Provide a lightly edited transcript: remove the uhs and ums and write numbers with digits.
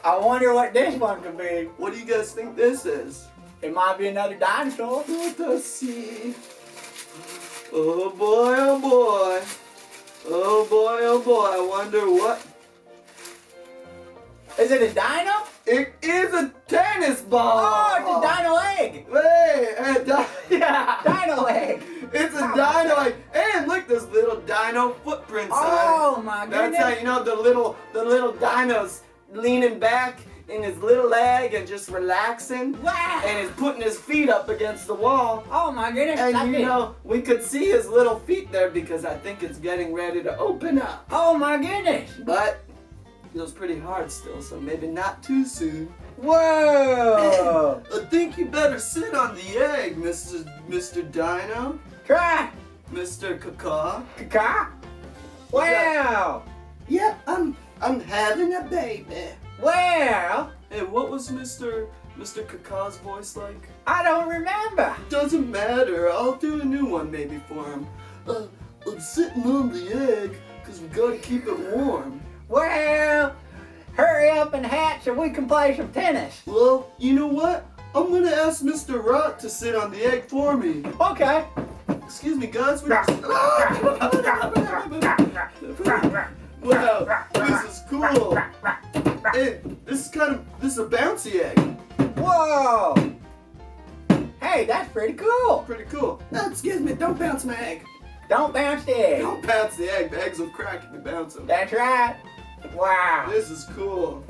I wonder what this one could be. What do you guys think this is? It might be another dinosaur. Let us see. Oh boy, oh boy. Oh boy, oh boy. I wonder what. Is it a dino? It is a tennis ball. Oh, it's a dino egg. Yeah. Dino egg. It's a dino egg. And look, there's little dino footprints on it. Oh my goodness. That's how you know the little dino's leaning back in his little leg and just relaxing. Wow. And he's putting his feet up against the wall. Oh my goodness. And you know, we could see his little feet there because I think it's getting ready to open up. Oh my goodness. But it feels pretty hard still, so maybe not too soon. Whoa. I think you better sit on the egg, Mr. Dino. Try. Mr. Kaka. Kaka. Wow. Yep, I'm having a baby. Well, Hey, what was Mr. Kaka's voice like? I don't remember. Doesn't matter. I'll do a new one maybe for him. I'm sitting on the egg because we gotta keep it warm. Well, hurry up and hatch so we can play some tennis. Well, you know what? I'm gonna ask Mr. Rot to sit on the egg for me. Okay. Excuse me, guys. Wow, this is cool. Hey, this is a bouncy egg. Whoa. Hey, that's pretty cool. Pretty cool. Excuse me, don't bounce my egg. Don't bounce the egg. Don't bounce the egg. The eggs will crack if you bounce them. That's right. Wow. This is cool.